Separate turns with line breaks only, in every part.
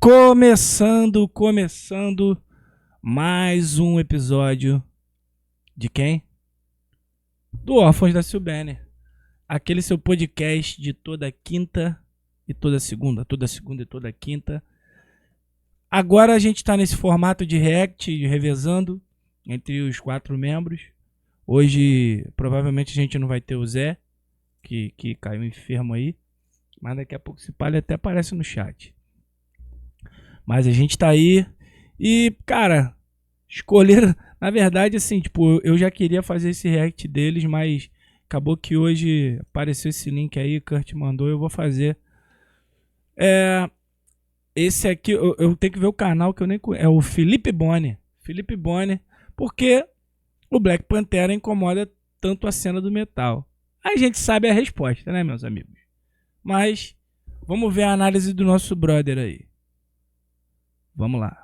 Começando mais um episódio de quem? Do Órfãos da Silbene. Aquele seu podcast de toda quinta e toda segunda e toda quinta. Agora a gente tá nesse formato de react, revezando entre os 4 membros. Hoje provavelmente a gente não vai ter o Zé, que caiu enfermo aí. Mas daqui a pouco se palha até aparece no chat. Mas a gente tá aí e, cara, escolheram, na verdade, assim, tipo, eu já queria fazer esse react deles, mas acabou que hoje apareceu esse link aí, o Kurt mandou, eu vou fazer. Esse aqui, eu tenho que ver o canal que eu nem conheço, é o Felipe Boni, porque o Black Pantera incomoda tanto a cena do metal. A gente sabe a resposta, né, meus amigos? Mas vamos ver a análise do nosso brother aí. Vamos lá.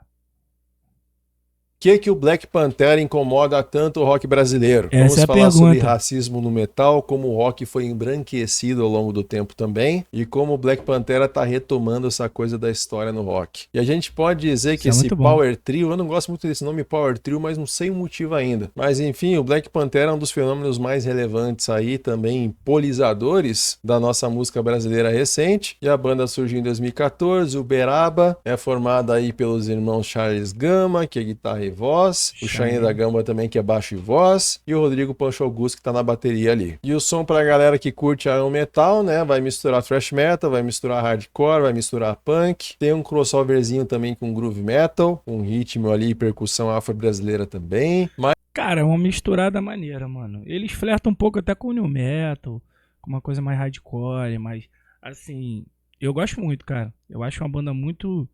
Por que o Black Panther incomoda tanto o rock brasileiro?
Essa é a
Vamos falar sobre
pergunta.
racismo no metal, como o rock foi embranquecido ao longo do tempo também, e como o Black Panther tá retomando essa coisa da história no rock. E a gente pode dizer que
Isso é
esse
muito bom.
Power Trio, eu não gosto muito desse nome Power Trio, mas não sei o motivo ainda. Mas enfim, o Black Panther é um dos fenômenos mais relevantes aí, também polizadores da nossa música brasileira recente. E a banda surgiu em 2014, o Beraba é formada aí pelos irmãos Charles Gama, que é guitarra e voz, o Chayne da Gamba também, que é baixo e voz, e o Rodrigo Pancho Augusto, que tá na bateria ali. E o som pra galera que curte Iron Metal, né, vai misturar thrash metal, vai misturar hardcore, vai misturar punk, tem um crossoverzinho também com groove metal, um ritmo ali e percussão afro-brasileira também, mas
Cara, é uma misturada maneira, mano. Eles flertam um pouco até com o new metal, com uma coisa mais hardcore, mas, assim, eu gosto muito, cara. Eu acho uma banda muito,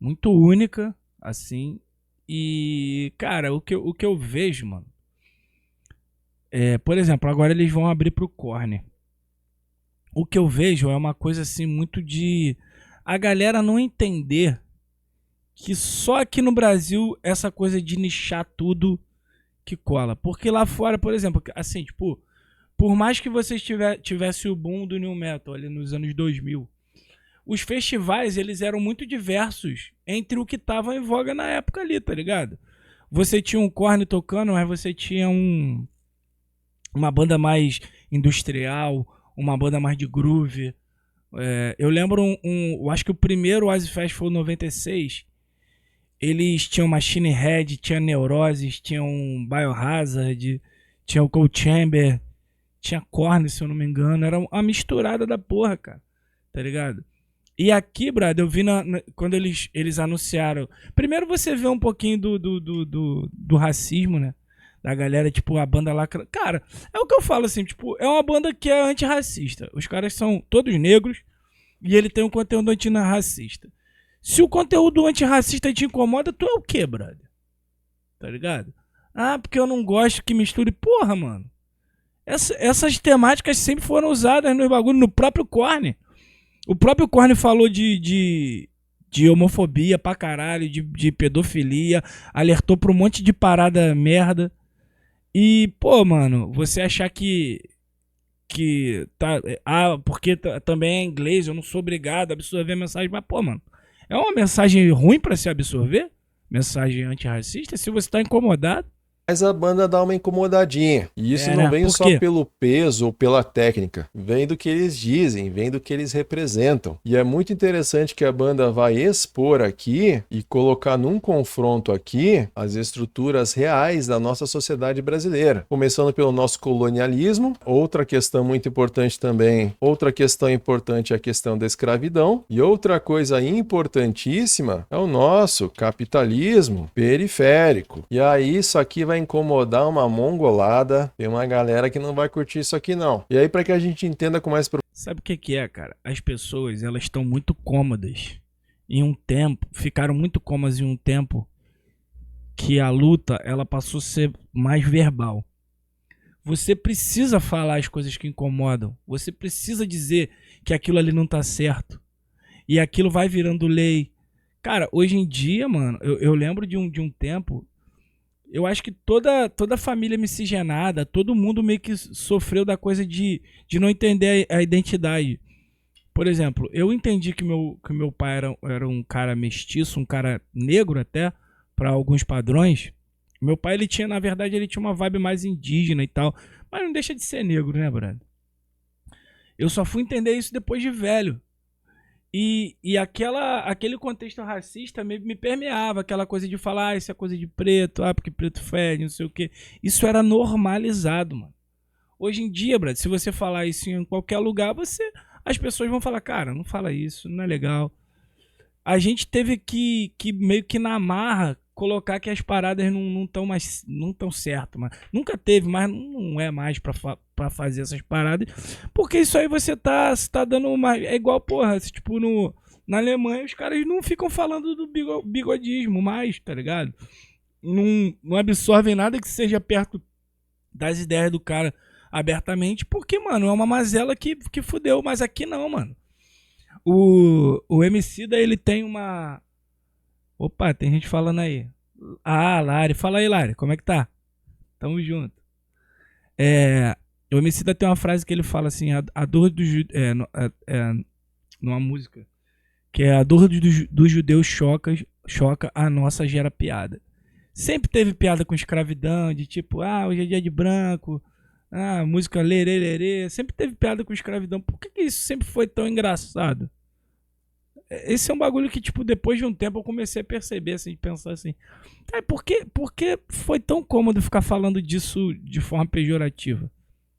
muito única, assim. E, cara, o que eu vejo, mano, por exemplo, agora eles vão abrir pro Korn. O que eu vejo é uma coisa, assim, muito de a galera não entender que só aqui no Brasil essa coisa de nichar tudo que cola. Porque lá fora, por exemplo, assim, tipo, por mais que você tivesse o boom do new metal ali nos anos 2000, os festivais, eles eram muito diversos entre o que tava em voga na época ali, tá ligado? Você tinha um Korn tocando, mas você tinha uma banda mais industrial, uma banda mais de groove. Eu lembro eu acho que o primeiro Oasis Fest foi em 96. Eles tinham Machine Head, tinha Neuroses, tinham Biohazard, tinha o Cold Chamber, tinha Korn, se eu não me engano. Era uma misturada da porra, cara. Tá ligado? E aqui, brother, eu vi quando eles anunciaram. Primeiro você vê um pouquinho do racismo, né? Da galera, tipo, a banda lá. Cara, é o que eu falo assim, tipo, é uma banda que é antirracista. Os caras são todos negros e ele tem um conteúdo antirracista. Se o conteúdo antirracista te incomoda, tu é o quê, brother? Tá ligado? Ah, porque eu não gosto que misture. Porra, mano. Essas temáticas sempre foram usadas no bagulho, no próprio Korn. O próprio Korn falou de homofobia pra caralho, de pedofilia, alertou pra um monte de parada merda. E, pô, mano, você achar que tá. Porque também é inglês, eu não sou obrigado a absorver a mensagem. Mas, pô, mano, é uma mensagem ruim pra se absorver? Mensagem antirracista? Se você tá incomodado.
a banda dá uma incomodadinha. E isso não
Né?
vem
Por
só
quê?
pelo peso ou pela técnica. Vem do que eles dizem, vem do que eles representam. E é muito interessante que a banda vai expor aqui e colocar num confronto aqui as estruturas reais da nossa sociedade brasileira. Começando pelo nosso colonialismo. Outra questão muito importante também. Outra questão importante é a questão da escravidão. E outra coisa importantíssima é o nosso capitalismo periférico. E aí isso aqui vai incomodar uma mongolada, tem uma galera que não vai curtir isso aqui não. E aí para que a gente entenda com mais
Sabe o que é, cara? As pessoas, elas estão muito cômodas em um tempo, ficaram muito cômodas em um tempo que a luta, ela passou a ser mais verbal. Você precisa falar as coisas que incomodam. Você precisa dizer que aquilo ali não tá certo. E aquilo vai virando lei. Cara, hoje em dia, mano, eu lembro de um tempo. Eu acho que toda família miscigenada, todo mundo meio que sofreu da coisa de não entender a identidade. Por exemplo, eu entendi que meu pai era um cara mestiço, um cara negro até, para alguns padrões. Meu pai, ele tinha, na verdade, ele tinha uma vibe mais indígena e tal, mas não deixa de ser negro, né, brother? Eu só fui entender isso depois de velho. E aquele contexto racista me permeava, aquela coisa de falar, isso é coisa de preto, porque preto fede, não sei o quê. Isso era normalizado, mano. Hoje em dia, brother, se você falar isso em qualquer lugar, as pessoas vão falar, cara, não fala isso, não é legal. A gente teve que meio que na marra colocar que as paradas não estão mais não tão certo, mas nunca teve, mas não é mais pra fazer essas paradas, porque isso aí você tá dando uma, é igual, porra, tipo na Alemanha os caras não ficam falando do bigodismo mais, tá ligado? Não absorvem nada que seja perto das ideias do cara abertamente, porque, mano, é uma mazela que fudeu, mas aqui não, mano. O Emicida, ele tem uma... Opa, tem gente falando aí. Ah, Lari. Fala aí, Lari. Como é que tá? Tamo junto. O Emicida tem uma frase que ele fala assim, a dor do... numa música, que é a dor dos judeus choca, a nossa gera piada. Sempre teve piada com escravidão, de tipo, hoje é dia de branco, música lerê, lerê. Sempre teve piada com escravidão. Por que isso sempre foi tão engraçado? Esse é um bagulho que, tipo, depois de um tempo eu comecei a perceber, assim, de pensar assim, por que foi tão cômodo ficar falando disso de forma pejorativa?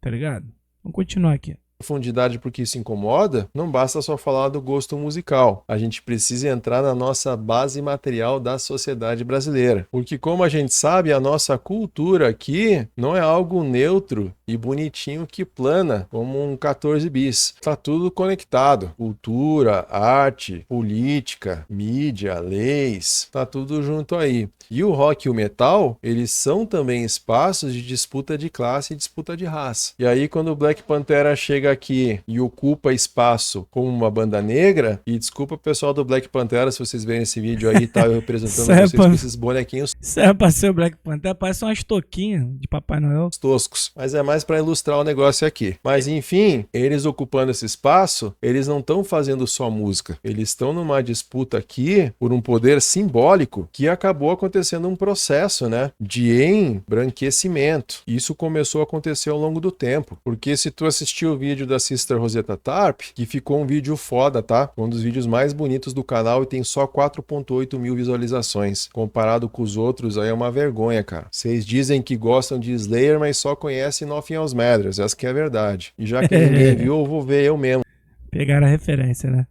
Tá ligado? Vamos continuar aqui.
Profundidade porque isso incomoda, não basta só falar do gosto musical. A gente precisa entrar na nossa base material da sociedade brasileira. Porque, como a gente sabe, a nossa cultura aqui não é algo neutro e bonitinho que plana, como um 14 bis. Tá tudo conectado. Cultura, arte, política, mídia, leis, tá tudo junto aí. E o rock e o metal, eles são também espaços de disputa de classe e disputa de raça. E aí, quando o Black Pantera chega aqui e ocupa espaço como uma banda negra, e desculpa o pessoal do Black Pantera se vocês verem esse vídeo aí, tá? Eu representando vocês com esses bonequinhos.
Isso é pra ser o Black Pantera, parece umas toquinhas de Papai Noel.
Toscos, mas é mais para ilustrar o negócio aqui. Mas enfim, eles ocupando esse espaço, eles não estão fazendo só música. Eles estão numa disputa aqui por um poder simbólico que acabou acontecendo um processo, né, de embranquecimento. Isso começou a acontecer ao longo do tempo, porque se tu assistiu o vídeo da Sister Rosetta Tarp, que ficou um vídeo foda, tá? Um dos vídeos mais bonitos do canal e tem só 4.8 mil visualizações. Comparado com os outros, aí é uma vergonha, cara. Vocês dizem que gostam de Slayer, mas só conhecem Nothing Else Matters. Essa que é a verdade. E já que ninguém viu, eu vou ver eu mesmo.
Pegaram a referência, né?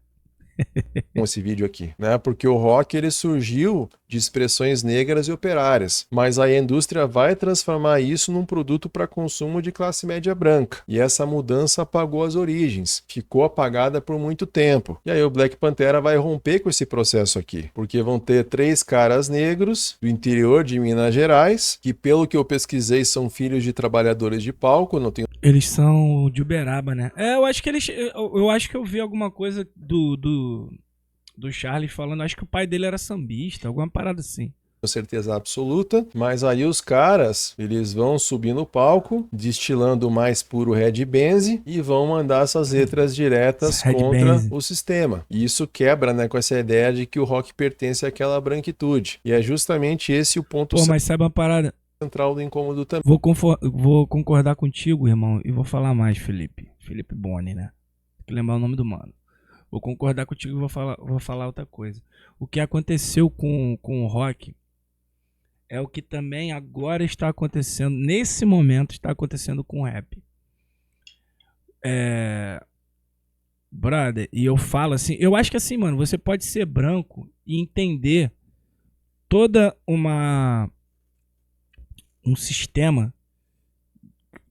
Com esse vídeo aqui, né? Porque o rock ele surgiu de expressões negras e operárias, mas a indústria vai transformar isso num produto para consumo de classe média branca. E essa mudança apagou as origens, ficou apagada por muito tempo. E aí o Black Pantera vai romper com esse processo aqui, porque vão ter 3 caras negros do interior de Minas Gerais, que pelo que eu pesquisei são filhos de trabalhadores de palco, não tenho...
Eles são de Uberaba, né? Eu acho que eu acho que eu vi alguma coisa do Charles falando, acho que o pai dele era sambista, alguma parada assim.
Com certeza absoluta, mas aí os caras, eles vão subir no palco, destilando o mais puro Red Benz e vão mandar essas letras diretas contra o sistema. E isso quebra, né, com essa ideia de que o rock pertence àquela branquitude. E é justamente esse o ponto
mas sabe uma parada?
Central do incômodo também.
Vou concordar contigo, irmão, e vou falar mais, Felipe. Felipe Boni, né? Tem que lembrar o nome do mano. Vou concordar contigo e vou falar outra coisa. O que aconteceu com o rock é o que também agora está acontecendo, nesse momento está acontecendo com o rap. Brother, e eu falo assim, eu acho que assim, mano, você pode ser branco e entender toda um sistema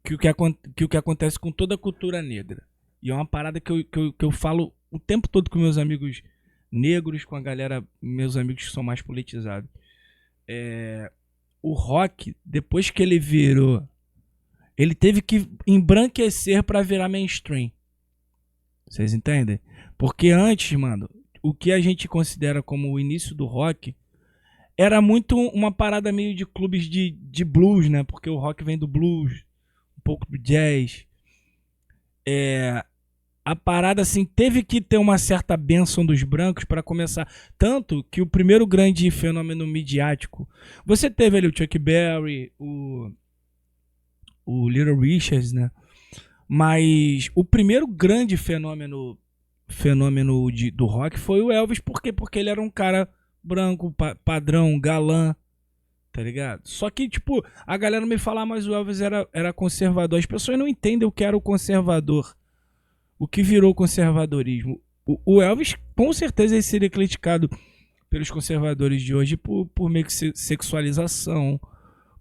que o que acontece com toda a cultura negra. E é uma parada que eu falo o tempo todo com meus amigos negros, com a galera, meus amigos que são mais politizados. O rock, depois que ele virou, ele teve que embranquecer para virar mainstream. Vocês entendem? Porque antes, mano, o que a gente considera como o início do rock era muito uma parada meio de clubes de blues, né? Porque o rock vem do blues, um pouco do jazz. a parada assim teve que ter uma certa bênção dos brancos para começar. Tanto que o primeiro grande fenômeno midiático, você teve ali o Chuck Berry, o Little Richards, né? Mas o primeiro grande fenômeno do rock foi o Elvis. Por quê? Porque ele era um cara branco, padrão, galã, tá ligado? Só que, tipo, a galera me fala, mas o Elvis era conservador. As pessoas não entendem o que era o conservador. O que virou o conservadorismo. O Elvis, com certeza, ele seria criticado pelos conservadores de hoje por meio que sexualização,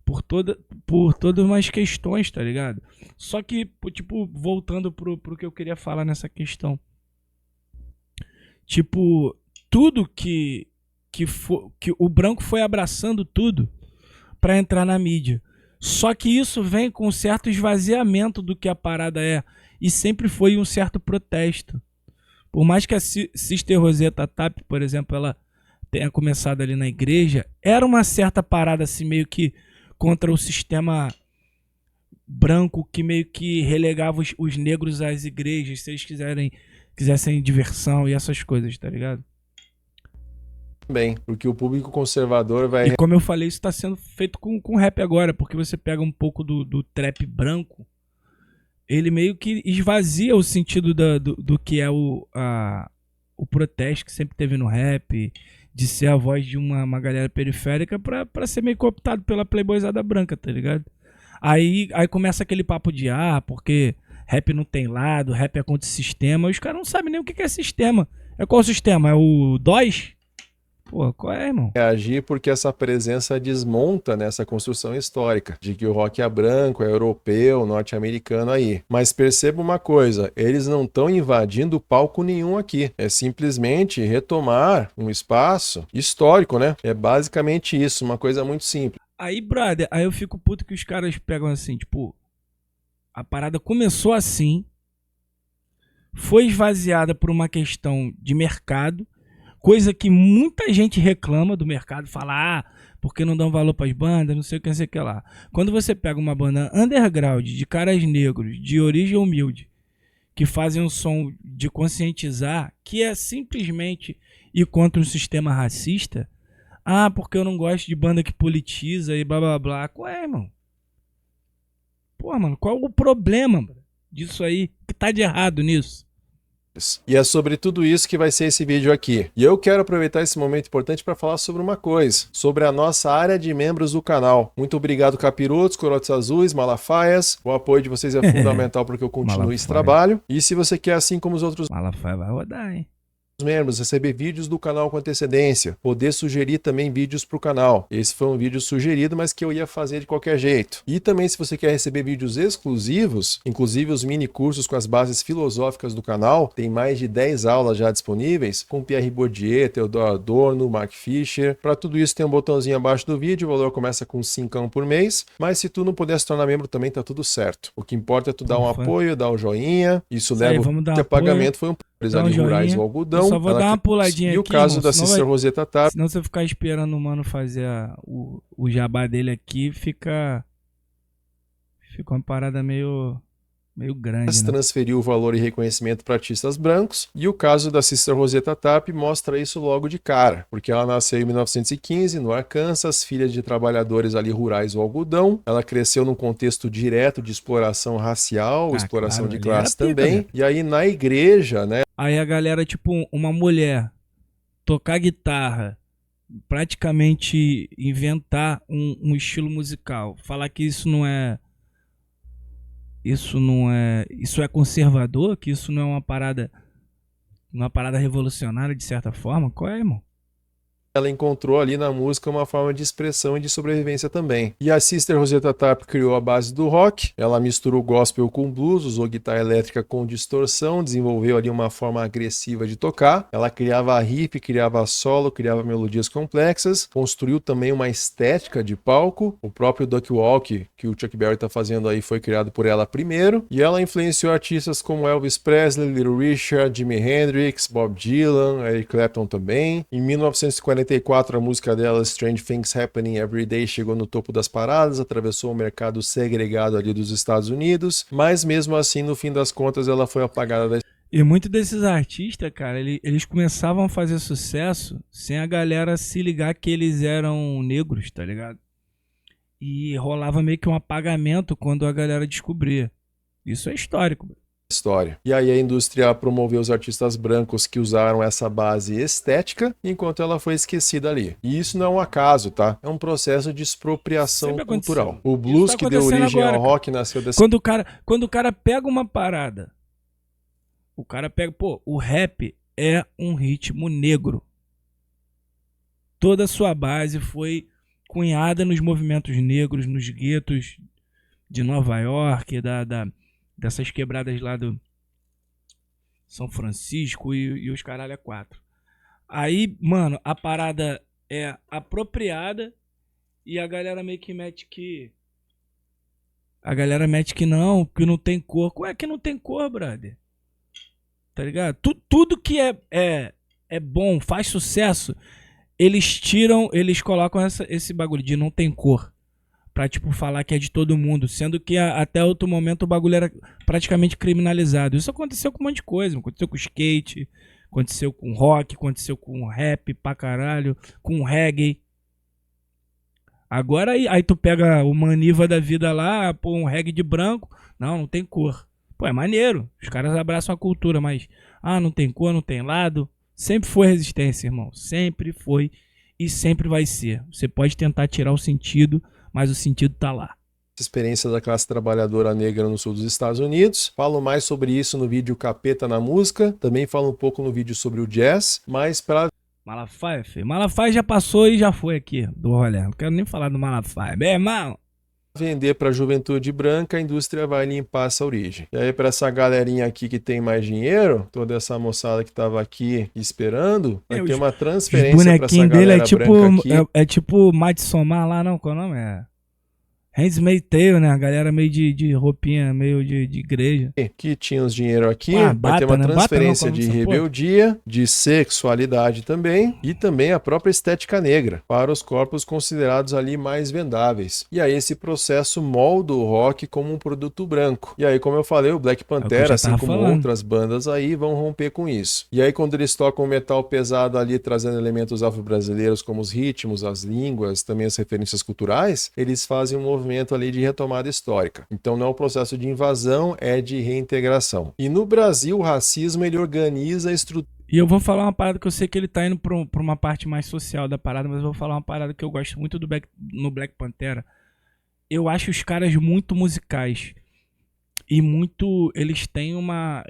por todas umas questões, tá ligado? Só que, tipo, voltando pro que eu queria falar nessa questão. Tipo, tudo que o branco foi abraçando tudo pra entrar na mídia. Só que isso vem com um certo esvaziamento do que a parada é. E sempre foi um certo protesto. Por mais que a Sister Rosetta Tap, por exemplo, ela tenha começado ali na igreja, era uma certa parada assim meio que contra o sistema branco que meio que relegava os negros às igrejas, se eles quisessem diversão e essas coisas, tá ligado?
Bem, porque o público conservador vai...
E como eu falei, isso tá sendo feito com rap agora, porque você pega um pouco do trap branco, ele meio que esvazia o sentido do que é o protesto que sempre teve no rap, de ser a voz de uma galera periférica pra ser meio cooptado pela playboyzada branca, tá ligado? Aí começa aquele papo de porque rap não tem lado, rap é contra o sistema, os caras não sabem nem o que é sistema. É qual sistema? É o DOS? Pô, qual é, irmão?
Reagir porque essa presença desmonta nessa construção histórica de que o rock é branco, é europeu, norte-americano aí. Mas perceba uma coisa, eles não estão invadindo palco nenhum aqui. É simplesmente retomar um espaço histórico, né? É basicamente isso, uma coisa muito simples.
Aí, brother, aí eu fico puto que os caras pegam assim, tipo, a parada começou assim, foi esvaziada por uma questão de mercado, coisa que muita gente reclama do mercado, fala, porque não dão valor para as bandas, não sei o que, não sei o que lá. Quando você pega uma banda underground, de caras negros, de origem humilde, que fazem um som de conscientizar, que é simplesmente ir contra um sistema racista, porque eu não gosto de banda que politiza e blá blá blá. Qual é, irmão? Pô, mano, qual é o problema disso aí? O que tá de errado nisso?
E é sobre tudo isso que vai ser esse vídeo aqui. E eu quero aproveitar esse momento importante para falar sobre uma coisa, sobre a nossa área de membros do canal. Muito obrigado, Capirotos, Corotes Azuis, Malafaias. O apoio de vocês é fundamental para que eu continue esse trabalho. E se você quer, assim como os outros
Malafaia vai rodar, hein?
membros, receber vídeos do canal com antecedência, poder sugerir também vídeos para o canal. Esse foi um vídeo sugerido, mas que eu ia fazer de qualquer jeito. E também, se você quer receber vídeos exclusivos, inclusive os mini cursos com as bases filosóficas do canal, tem mais de 10 aulas já disponíveis, com Pierre Bourdieu, Theodor Adorno, Mark Fisher. Para tudo isso tem um botãozinho abaixo do vídeo, o valor começa com 5 por mês, mas se tu não puder se tornar membro também tá tudo certo. O que importa é tu dar um apoio, dar um joinha, isso leva o pagamento, foi um ali rurais o algodão.
Eu só vou dar uma puladinha aqui.
E o caso da Sister Rosetta Tap.
Senão você ficar esperando o mano fazer o jabá dele aqui, fica uma parada meio grande, né?
Transferiu o valor e reconhecimento para artistas brancos. E o caso da Sister Rosetta Tap mostra isso logo de cara, porque ela nasceu em 1915 no Arkansas, filha de trabalhadores ali rurais do algodão. Ela cresceu num contexto direto de exploração racial, exploração de classe também. E aí na igreja, né?
Aí a galera, tipo, uma mulher tocar guitarra, praticamente inventar um estilo musical, falar que isso é conservador, que isso não é uma parada revolucionária de certa forma. Qual é, irmão?
Ela encontrou ali na música uma forma de expressão e de sobrevivência também. E a Sister Rosetta Tap criou a base do rock, ela misturou gospel com blues, usou guitarra elétrica com distorção, desenvolveu ali uma forma agressiva de tocar, ela criava riff, criava solo, criava melodias complexas, construiu também uma estética de palco, o próprio Duck Walk, que o Chuck Berry está fazendo aí, foi criado por ela primeiro, e ela influenciou artistas como Elvis Presley, Little Richard, Jimi Hendrix, Bob Dylan, Eric Clapton também. Em 1944, a música dela, Strange Things Happening Every Day, chegou no topo das paradas, atravessou o mercado segregado ali dos Estados Unidos, mas mesmo assim, no fim das contas, ela foi apagada da...
E muitos desses artistas, cara, eles começavam a fazer sucesso sem a galera se ligar que eles eram negros, tá ligado? E rolava meio que um apagamento quando a galera descobria. Isso é histórico, bro.
História. E aí a indústria promoveu os artistas brancos que usaram essa base estética, enquanto ela foi esquecida ali. E isso não é um acaso, tá? É um processo de expropriação cultural. O blues que deu origem
agora,
ao rock nasceu dessa...
Quando o cara pega uma parada, o cara pega... Pô, o rap é um ritmo negro. Toda a sua base foi cunhada nos movimentos negros, nos guetos de Nova York, dessas quebradas lá do São Francisco e os caralho é 4. Aí, mano, a parada é apropriada e a galera meio que mete que... A galera mete que não tem cor. Qual é que não tem cor, brother? Tá ligado? Tudo que é bom, faz sucesso, eles colocam esse bagulho de não tem cor. Pra, tipo, falar que é de todo mundo. Sendo que até outro momento o bagulho era praticamente criminalizado. Isso aconteceu com um monte de coisa. Aconteceu com skate, aconteceu com rock, aconteceu com rap pra caralho, com reggae. Agora aí tu pega o Maniva da vida lá, pô, um reggae de branco. Não tem cor. Pô, é maneiro. Os caras abraçam a cultura, mas... não tem cor, não tem lado. Sempre foi resistência, irmão. Sempre foi e sempre vai ser. Você pode tentar tirar o sentido, mas o sentido tá lá.
Experiência da classe trabalhadora negra no sul dos Estados Unidos. Falo mais sobre isso no vídeo Capeta na Música. Também falo um pouco no vídeo sobre o jazz, mas para...
Malafaia, filho. Malafaia já passou e já foi aqui do rolê. Não quero nem falar do Malafaia. Meu irmão,
vender para a juventude branca, a indústria vai limpar essa origem. E aí, para essa galerinha aqui que tem mais dinheiro, toda essa moçada que estava aqui esperando, vai ter uma transferência para essa galera branca aqui.
É tipo Mate Somar lá, não? Qual é o nome? Handmaid's Tale, né? A galera meio de roupinha, meio de igreja.
Que tinha os dinheiro aqui, vai ter uma transferência de rebeldia, de sexualidade também, e também a própria estética negra, para os corpos considerados ali mais vendáveis. E aí esse processo molda o rock como um produto branco. E aí, como eu falei, o Black Panther, assim como outras bandas aí, vão romper com isso. E aí, quando eles tocam metal pesado ali, trazendo elementos afro-brasileiros como os ritmos, as línguas, também as referências culturais, eles fazem um movimento ali de retomada histórica. Então não é um processo de invasão, é de reintegração. E no Brasil, o racismo, ele organiza a estrutura.
E eu vou falar uma parada que eu sei que ele tá indo pra uma parte mais social da parada, mas eu vou falar uma parada que eu gosto muito no Black Pantera. Eu acho os caras muito musicais. E muito... Eles têm uma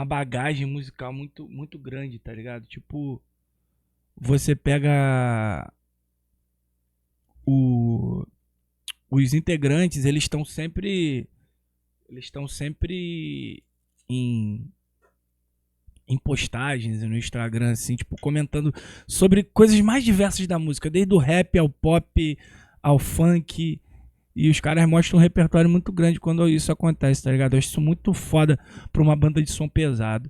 bagagem musical muito, muito grande, tá ligado? Tipo, você pega... Os integrantes, eles estão sempre em postagens no Instagram, assim, tipo, comentando sobre coisas mais diversas da música, desde o rap ao pop, ao funk, e os caras mostram um repertório muito grande quando isso acontece, tá ligado? Eu acho isso muito foda pra uma banda de som pesado.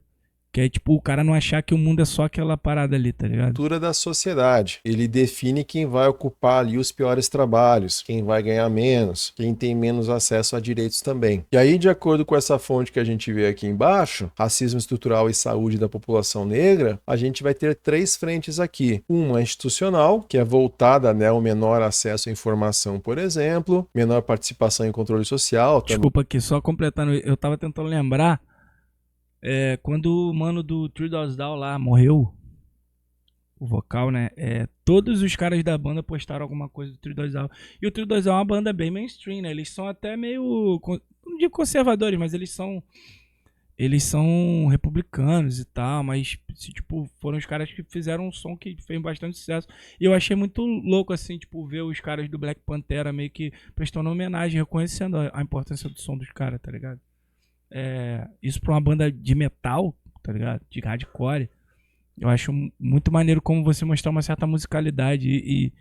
Que é tipo o cara não achar que o mundo é só aquela parada ali, tá ligado?
Cultura da sociedade. Ele define quem vai ocupar ali os piores trabalhos, quem vai ganhar menos, quem tem menos acesso a direitos também. E aí, de acordo com essa fonte que a gente vê aqui embaixo, racismo estrutural e saúde da população negra, a gente vai ter 3 frentes aqui. Uma institucional, que é voltada, né, ao menor acesso à informação, por exemplo, menor participação em controle social.
Desculpa aqui, só completando, eu tava tentando lembrar. Quando o mano do Three Doors Down lá morreu, o vocal, né? Todos os caras da banda postaram alguma coisa do Three Doors Down. E o Three Doors Down é uma banda bem mainstream, né? Eles são até meio... Não digo conservadores, mas eles são republicanos e tal. Mas, tipo, foram os caras que fizeram um som que fez bastante sucesso. E eu achei muito louco, assim, tipo, ver os caras do Black Pantera meio que prestando homenagem, reconhecendo a importância do som dos caras, tá ligado? Isso pra uma banda de metal, tá ligado? De hardcore. Eu acho muito maneiro como você mostrar uma certa musicalidade e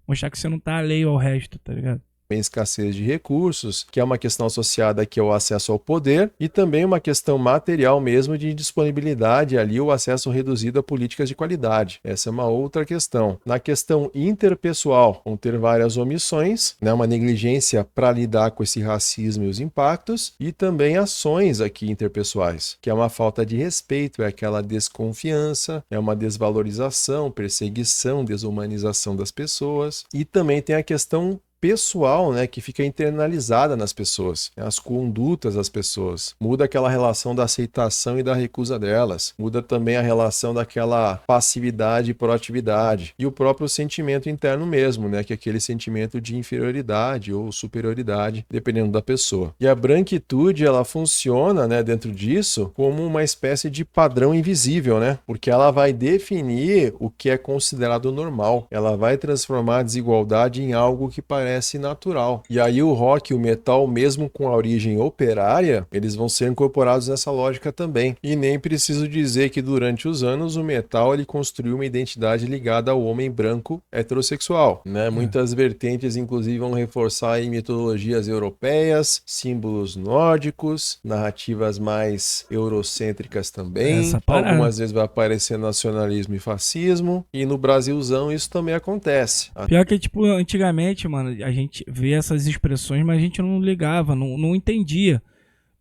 mostrar que você não tá alheio ao resto, tá ligado?
escassez de recursos, que é uma questão associada aqui ao acesso ao poder, e também uma questão material mesmo de disponibilidade ali, o acesso reduzido a políticas de qualidade. Essa é uma outra questão. Na questão interpessoal, vão ter várias omissões, né, uma negligência para lidar com esse racismo e os impactos, e também ações aqui interpessoais, que é uma falta de respeito, é aquela desconfiança, é uma desvalorização, perseguição, desumanização das pessoas, e também tem a questão pessoal, né, que fica internalizada nas pessoas, as condutas das pessoas. Muda aquela relação da aceitação e da recusa delas. Muda também a relação daquela passividade e proatividade. E o próprio sentimento interno mesmo, né, que é aquele sentimento de inferioridade ou superioridade, dependendo da pessoa. E a branquitude, ela funciona, né, dentro disso, como uma espécie de padrão invisível, né, porque ela vai definir o que é considerado normal. Ela vai transformar a desigualdade em algo que parece natural. E aí o rock e o metal, mesmo com a origem operária, eles vão ser incorporados nessa lógica também. E nem preciso dizer que durante os anos o metal ele construiu uma identidade ligada ao homem branco heterossexual, né? Muitas vertentes inclusive vão reforçar em mitologias europeias, símbolos nórdicos, narrativas mais eurocêntricas também. Algumas vezes vai aparecer nacionalismo e fascismo, e no Brasilzão isso também acontece.
Pior que, tipo, antigamente, mano, a gente vê essas expressões, mas a gente não ligava, não entendia.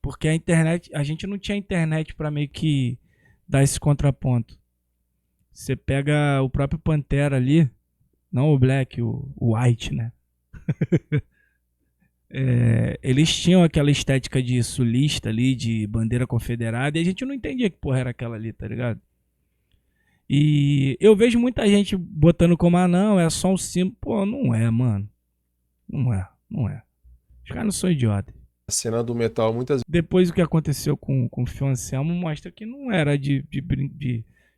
Porque a internet, a gente não tinha internet pra meio que dar esse contraponto. Você pega o próprio Pantera ali, não o Black, o White, né? Eles tinham aquela estética de sulista ali, de bandeira confederada, e a gente não entendia que porra era aquela ali, tá ligado? E eu vejo muita gente botando como, não, é só um símbolo. Pô, não é, mano. Não é. Os caras não são idiotas.
A cena do metal muitas
Depois o que aconteceu com o Fio Anselmo mostra que não era de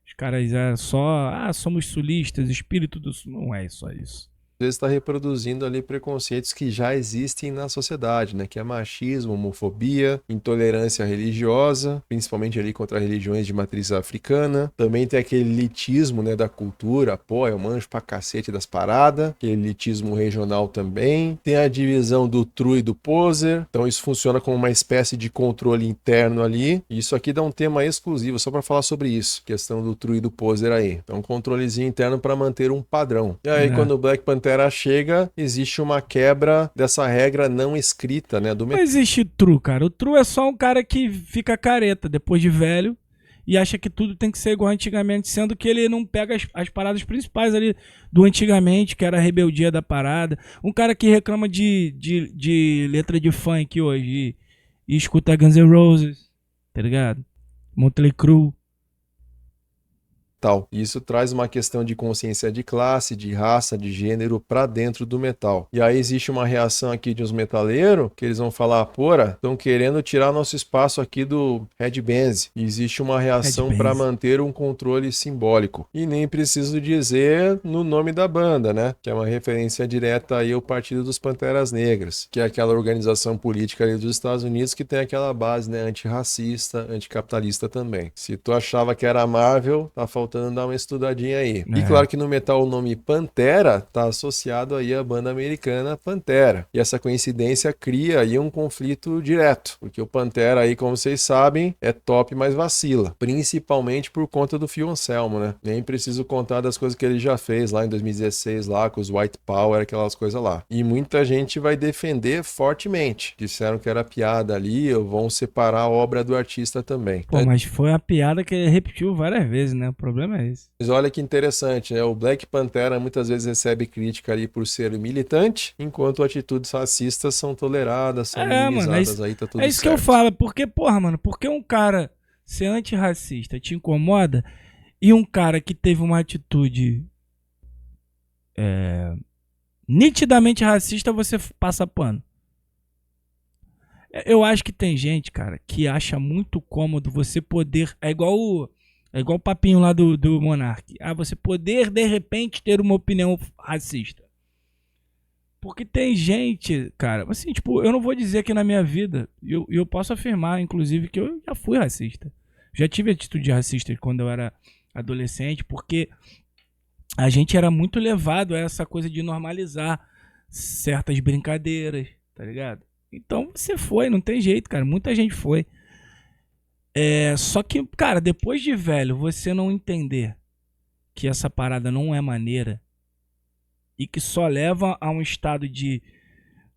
os caras só, somos sulistas, espírito do sul. Não é só isso.
vezes está reproduzindo ali preconceitos que já existem na sociedade, né? Que é machismo, homofobia, intolerância religiosa, principalmente ali contra religiões de matriz africana. Também tem aquele elitismo, né, da cultura, pô, eu manjo pra cacete das paradas, aquele elitismo regional também. Tem a divisão do true e do poser, então isso funciona como uma espécie de controle interno ali. E isso aqui dá um tema exclusivo só para falar sobre isso, questão do true e do poser aí. Então um controlezinho interno para manter um padrão. E aí quando o Black Panther chega, existe uma quebra dessa regra não escrita, né?
Não existe true, cara. O true é só um cara que fica careta depois de velho e acha que tudo tem que ser igual antigamente, sendo que ele não pega as paradas principais ali do antigamente, que era a rebeldia da parada. Um cara que reclama de letra de funk hoje e escuta Guns N' Roses, tá ligado? Motley Crue.
Tal. E isso traz uma questão de consciência de classe, de raça, de gênero para dentro do metal. E aí existe uma reação aqui de uns metaleiros que eles vão falar, porra, estão querendo tirar nosso espaço aqui do headbands. E existe uma reação para manter um controle simbólico. E nem preciso dizer no nome da banda, né? Que é uma referência direta aí ao Partido dos Panteras Negras, que é aquela organização política ali dos Estados Unidos que tem aquela base, né, antirracista, anticapitalista também. Se tu achava que era Marvel, tá faltando dar uma estudadinha aí. E claro que no metal o nome Pantera tá associado aí à banda americana Pantera. E essa coincidência cria aí um conflito direto, porque o Pantera aí, como vocês sabem, é top, mas vacila. Principalmente por conta do Phil Anselmo, né? Nem preciso contar das coisas que ele já fez lá em 2016, lá com os White Power, aquelas coisas lá. E muita gente vai defender fortemente. Disseram que era piada ali, ou vão separar a obra do artista também.
Pô, mas foi a piada que ele repetiu várias vezes, né? O problema é esse.
Mas olha que interessante, né? O Black Pantera muitas vezes recebe crítica ali por ser militante, enquanto atitudes racistas são toleradas, são minimizadas,
mano,
aí tá tudo
certo. É isso
certo.
Que eu falo, porque, porra, mano, porque um cara ser antirracista te incomoda e um cara que teve uma atitude nitidamente racista, você passa pano. Eu acho que tem gente, cara, que acha muito cômodo você poder... É igual o papinho lá do Monark. Você poder, de repente, ter uma opinião racista. Porque tem gente, cara... Assim, tipo, eu não vou dizer que na minha vida... Eu posso afirmar, inclusive, que eu já fui racista. Já tive atitude racista quando eu era adolescente, porque a gente era muito levado a essa coisa de normalizar. certas brincadeiras, tá ligado? Então você foi, não tem jeito, cara. Muita gente foi. Só que, cara, depois de velho, você não entender que essa parada não é maneira e que só leva a um estado de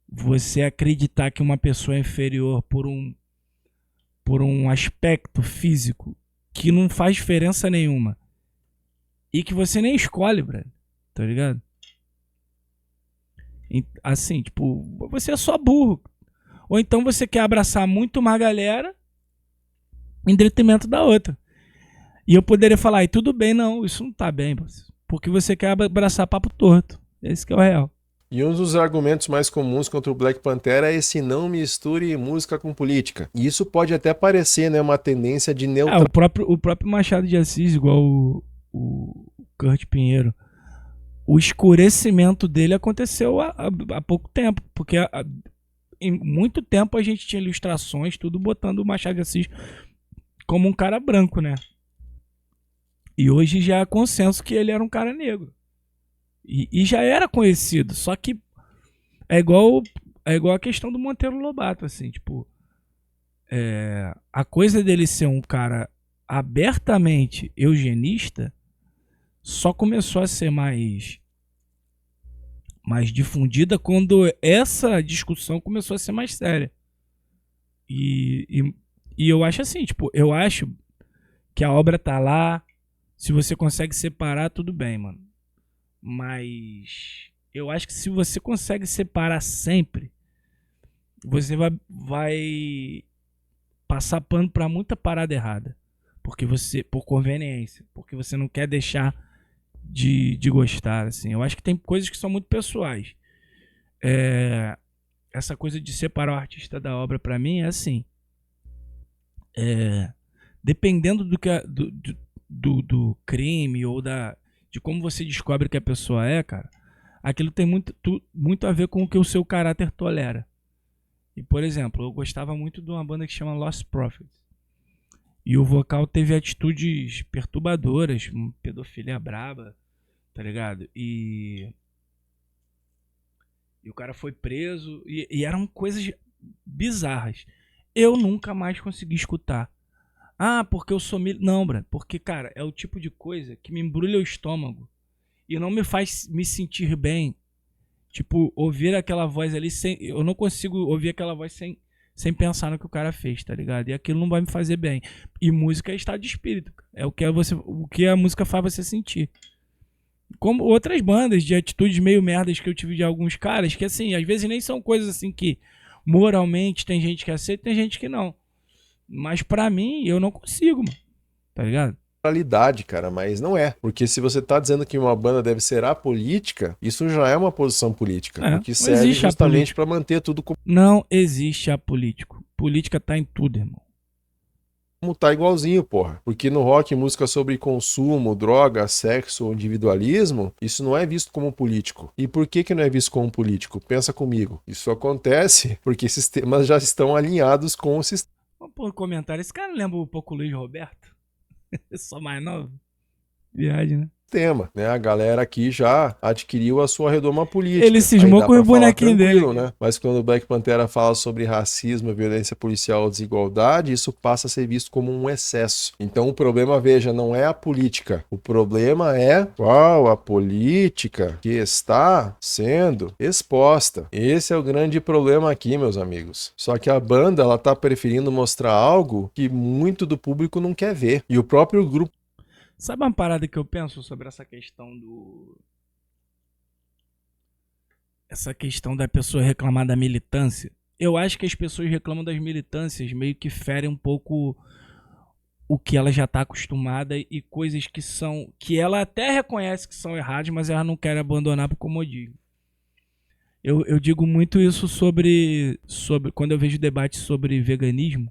você acreditar que uma pessoa é inferior por um aspecto físico que não faz diferença nenhuma e que você nem escolhe, brother, tá ligado? Assim, tipo, você é só burro. Ou então você quer abraçar muito uma galera em detrimento da outra. E eu poderia falar, e tudo bem, não, isso não tá bem, porque você quer abraçar papo torto. Esse que é o real.
E um dos argumentos mais comuns contra o Black Panther é esse não misture música com política. E isso pode até parecer, né, uma tendência de
O próprio Machado de Assis, igual o Kurt Pinheiro, o escurecimento dele aconteceu há pouco tempo, porque em muito tempo a gente tinha ilustrações, tudo botando o Machado de Assis como um cara branco, né? E hoje já é consenso que ele era um cara negro. E já era conhecido, só que é igual a questão do Monteiro Lobato, assim, tipo, a coisa dele ser um cara abertamente eugenista só começou a ser mais difundida quando essa discussão começou a ser mais séria. E eu acho assim, tipo, eu acho que a obra tá lá, se você consegue separar, tudo bem, mano. Mas eu acho que se você consegue separar sempre, você vai passar pano pra muita parada errada. Porque por conveniência, porque você não quer deixar de gostar, assim. Eu acho que tem coisas que são muito pessoais. Essa coisa de separar o artista da obra, pra mim, é assim. Dependendo do crime ou de como você descobre que a pessoa é, cara, aquilo tem muito a ver com o que o seu caráter tolera. E, por exemplo, eu gostava muito de uma banda que chama Lost Prophets. E o vocal teve atitudes perturbadoras, pedofilia braba, tá ligado? E o cara foi preso, e eram coisas bizarras. Eu nunca mais consegui escutar. Ah, porque eu sou Não, Brad, porque, cara, é o tipo de coisa que me embrulha o estômago e não me faz me sentir bem. Tipo, ouvir aquela voz ali eu não consigo ouvir aquela voz sem pensar no que o cara fez, tá ligado? E aquilo não vai me fazer bem. E música é estado de espírito. É o que a música faz você sentir. Como outras bandas de atitudes meio merdas que eu tive de alguns caras, que assim, às vezes nem são coisas assim que moralmente tem gente que aceita, tem gente que não. Mas pra mim, eu não consigo, mano. Tá ligado?
Realidade, cara, mas não é. Porque se você tá dizendo que uma banda deve ser apolítica, isso já é uma posição política. Porque serve justamente para manter tudo como...
Não existe apolítico. Política tá em tudo, irmão.
Como tá igualzinho, porra. Porque no rock, música sobre consumo, droga, sexo ou individualismo, isso não é visto como político. E por que não é visto como político? Pensa comigo. Isso acontece porque esses temas já estão alinhados com o sistema.
Vamos pôr um comentário. Esse cara lembra um pouco o Luiz Roberto? Só mais novo. Viagem, né?
Tema, né? A galera aqui já adquiriu a sua redoma política.
Ele cismou com o bonequinho dele,
né? Mas quando o Black Pantera fala sobre racismo, violência policial, desigualdade, isso passa a ser visto como um excesso. Então o problema, veja, não é a política. O problema é qual a política que está sendo exposta. Esse é o grande problema aqui, meus amigos. Só que a banda, ela tá preferindo mostrar algo que muito do público não quer ver. E o próprio grupo...
Sabe uma parada que eu penso sobre essa questão da pessoa reclamar da militância? Eu acho que as pessoas reclamam das militâncias meio que ferem um pouco o que ela já está acostumada e coisas que ela até reconhece que são erradas, mas ela não quer abandonar por comodismo. Eu digo muito isso sobre quando eu vejo debate sobre veganismo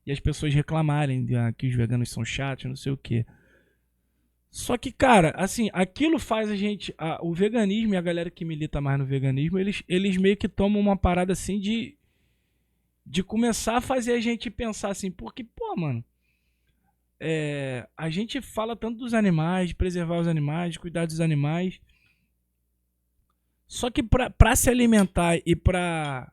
e as pessoas reclamarem que os veganos são chatos, não sei o quê. Só que, cara, assim, aquilo faz a gente... o veganismo e a galera que milita mais no veganismo, eles meio que tomam uma parada assim de começar a fazer a gente pensar assim, porque, pô, mano, a gente fala tanto dos animais, de preservar os animais, de cuidar dos animais. Só que pra se alimentar e pra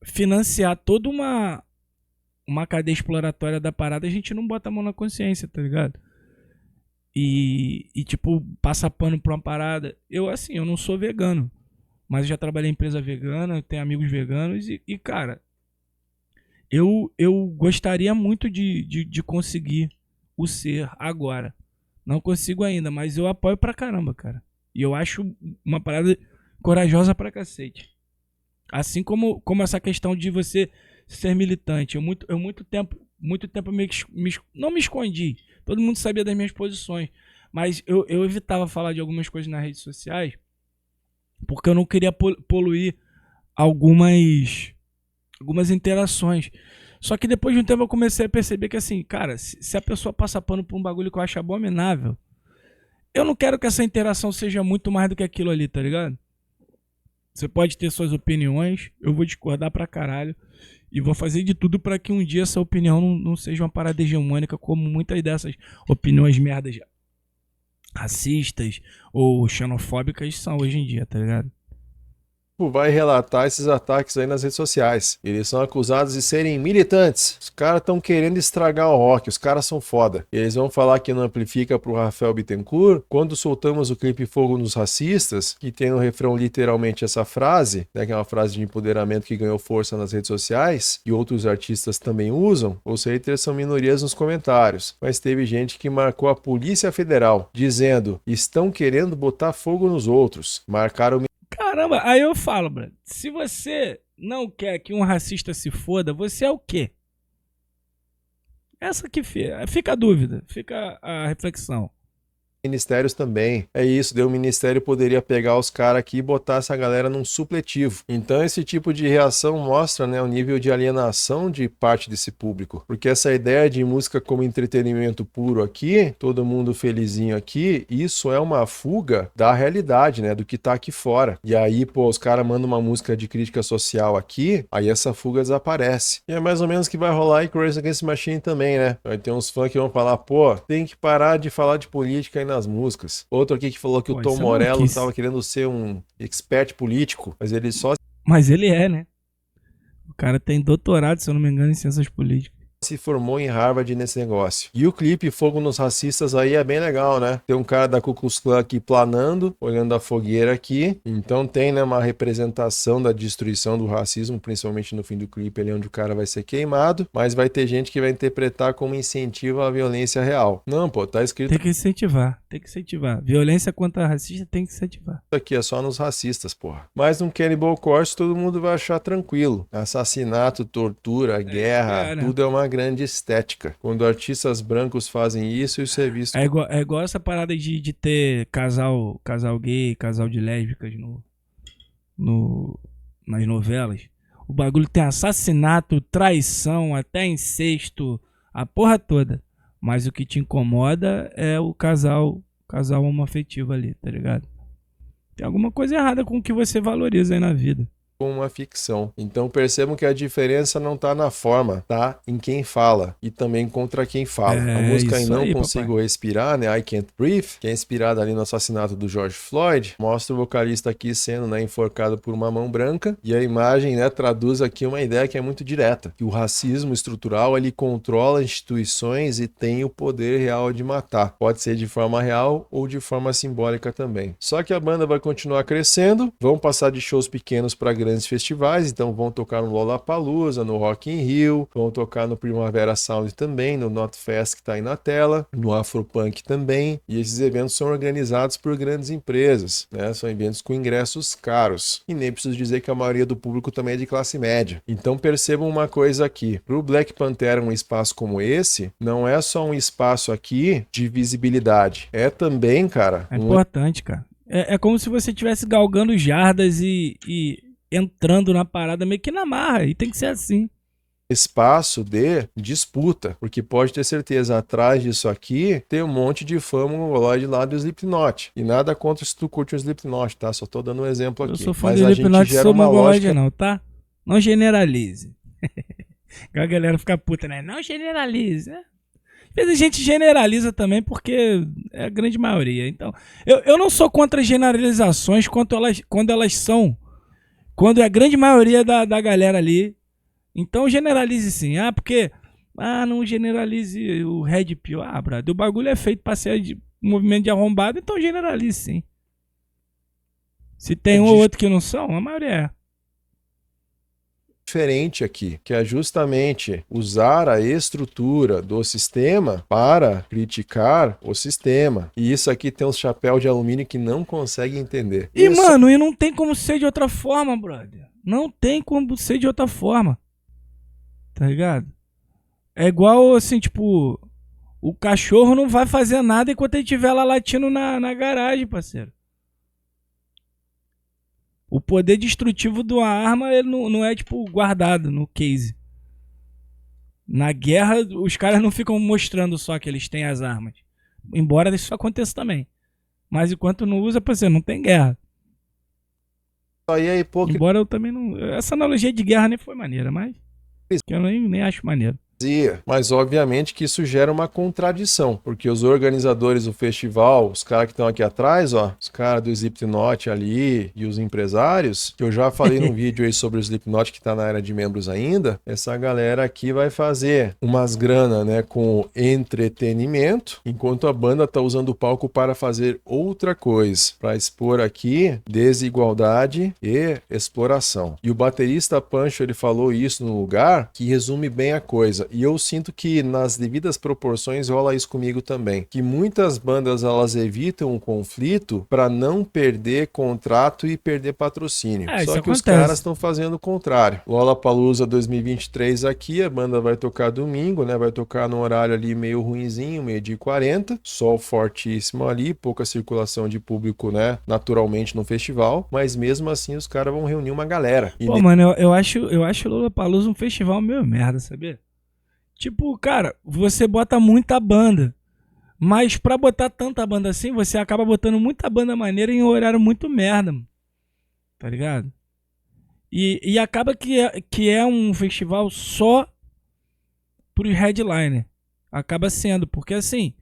financiar toda uma cadeia exploratória da parada, a gente não bota a mão na consciência, tá ligado? Tipo, passa pano pra uma parada. Eu, assim, eu não sou vegano, mas eu já trabalhei em empresa vegana, tenho amigos veganos cara, eu gostaria muito de conseguir o ser agora. Não consigo ainda, mas eu apoio pra caramba, cara. E eu acho uma parada corajosa pra cacete. Assim como essa questão de você ser militante. Eu muito tempo não me escondi. Todo mundo sabia das minhas posições. Mas eu evitava falar de algumas coisas nas redes sociais porque eu não queria poluir algumas interações. Só que depois de um tempo eu comecei a perceber que, assim, cara, se a pessoa passa pano por um bagulho que eu acho abominável, eu não quero que essa interação seja muito mais do que aquilo ali, tá ligado? Você pode ter suas opiniões, eu vou discordar pra caralho e vou fazer de tudo pra que um dia essa opinião não seja uma parada hegemônica como muitas dessas opiniões merdas racistas ou xenofóbicas são hoje em dia, tá ligado?
Vai relatar esses ataques aí nas redes sociais. Eles são acusados de serem militantes. Os caras estão querendo estragar o rock, os caras são foda. Eles vão falar que não amplifica pro Rafael Bittencourt. Quando soltamos o clipe Fogo nos Racistas, que tem no refrão literalmente essa frase, né, que é uma frase de empoderamento que ganhou força nas redes sociais, e outros artistas também usam, os haters são minorias nos comentários. Mas teve gente que marcou a Polícia Federal, dizendo, estão querendo botar fogo nos outros. Marcaram.
Caramba, aí eu falo, Brad, se você não quer que um racista se foda, você é o quê? Essa que fica a dúvida, fica a reflexão.
Ministérios também. É isso, o ministério poderia pegar os caras aqui e botar essa galera num supletivo. Então esse tipo de reação mostra, né, o nível de alienação de parte desse público. Porque essa ideia de música como entretenimento puro aqui, todo mundo felizinho aqui, isso é uma fuga da realidade, né, do que tá aqui fora. E aí, pô, os caras mandam uma música de crítica social aqui, aí essa fuga desaparece. E é mais ou menos o que vai rolar aí com Rage Against the Machine também, né? Vai ter uns fãs que vão falar, pô, tem que parar de falar de política aí nas músicas. Outro aqui que falou que o Tom Morello estava querendo ser um expert político, mas ele só...
Mas ele é, né? O cara tem doutorado, se eu não me engano, em ciências políticas.
Se formou em Harvard nesse negócio. E o clipe Fogo nos Racistas aí é bem legal, né? Tem um cara da Ku Klux Klan aqui planando, olhando a fogueira aqui. Então tem, né, uma representação da destruição do racismo, principalmente no fim do clipe ali onde o cara vai ser queimado, mas vai ter gente que vai interpretar como incentivo à violência real. Não, pô, tá escrito...
Tem que incentivar. Violência contra racista tem que incentivar.
Isso aqui é só nos racistas, porra. Mas no Cannibal Corpse todo mundo vai achar tranquilo. Assassinato, tortura, guerra, tudo é uma grande estética. Quando artistas brancos fazem isso, isso é visto...
É igual essa parada de ter casal gay, casal de lésbicas nas novelas. O bagulho tem assassinato, traição, até incesto, a porra toda. Mas o que te incomoda é o casal homoafetivo ali, tá ligado? Tem alguma coisa errada com o que você valoriza aí na vida.
Uma ficção. Então percebam que a diferença não tá na forma, tá em quem fala e também contra quem fala. A música em Não Consigo Respirar, né, I Can't Breathe, que é inspirada ali no assassinato do George Floyd, mostra o vocalista aqui sendo, né, enforcado por uma mão branca, e a imagem, né, traduz aqui uma ideia que é muito direta, que o racismo estrutural ele controla instituições e tem o poder real de matar. Pode ser de forma real ou de forma simbólica também. Só que a banda vai continuar crescendo, vão passar de shows pequenos para grandes festivais, então vão tocar no Lollapalooza, no Rock in Rio, vão tocar no Primavera Sound também, no Notfest que está aí na tela, no Afropunk também, e esses eventos são organizados por grandes empresas, né? São eventos com ingressos caros, e nem preciso dizer que a maioria do público também é de classe média. Então percebam uma coisa aqui, para o Black Panther um espaço como esse, não é só um espaço aqui de visibilidade, é também, cara...
É importante, cara. É como se você estivesse galgando jardas e entrando na parada meio que na marra, e tem que ser assim.
Espaço de disputa, porque pode ter certeza, atrás disso aqui tem um monte de fã mongoloide lá do Slipknot. E nada contra se tu curte o Slipknot, tá? Só tô dando um exemplo aqui.
Eu sou fã do Slipknot, sou mongoloide não, tá? Não generalize. A galera fica puta, né? Não generalize, né? Às vezes a gente generaliza também porque é a grande maioria. Então, eu não sou contra generalizações quando elas são. Quando é a grande maioria da galera ali. Então generalize sim. Ah, porque. Ah, não generalize o Red Pill. Ah, brother, o bagulho é feito pra ser um movimento de arrombado, então generalize sim. Se tem um ou outro que não são, a maioria é.
Diferente aqui, que é justamente usar a estrutura do sistema para criticar o sistema. E isso aqui tem uns chapéus de alumínio que não consegue entender.
E, mano, e não tem como ser de outra forma, brother. Não tem como ser de outra forma. Tá ligado? É igual, assim, tipo... O cachorro não vai fazer nada enquanto ele estiver lá latindo na garagem, parceiro. O poder destrutivo de uma arma ele não é, tipo, guardado no case. Na guerra, os caras não ficam mostrando só que eles têm as armas. Embora isso aconteça também. Mas enquanto não usa, parceiro, não tem guerra.
Aí é
Embora eu também não... Essa analogia de guerra nem foi maneira, mas... Que eu nem acho maneiro.
Mas obviamente que isso gera uma contradição, porque os organizadores do festival, os caras que estão aqui atrás, ó, os caras do Slipknot ali e os empresários, que eu já falei num vídeo aí sobre o Slipknot que tá na área de membros ainda, essa galera aqui vai fazer umas grana, né, com entretenimento, enquanto a banda tá usando o palco para fazer outra coisa, para expor aqui desigualdade e exploração. E o baterista Pancho, ele falou isso no lugar que resume bem a coisa. E eu sinto que nas devidas proporções rola isso comigo também. Que muitas bandas elas evitam um conflito para não perder contrato e perder patrocínio. Só que acontece. Os caras estão fazendo o contrário. Lollapalooza 2023 aqui, a banda vai tocar domingo, né? Vai tocar num horário ali meio ruinzinho, 12h40. Sol fortíssimo ali, pouca circulação de público, né? Naturalmente no festival. Mas mesmo assim os caras vão reunir uma galera.
Pô, mano, eu acho o Lollapalooza um festival meio merda, sabia? Tipo, cara, você bota muita banda, mas pra botar tanta banda assim, você acaba botando muita banda maneira em um horário muito merda, mano. Tá ligado? E acaba que é um festival só pros headliner. Acaba sendo, porque assim,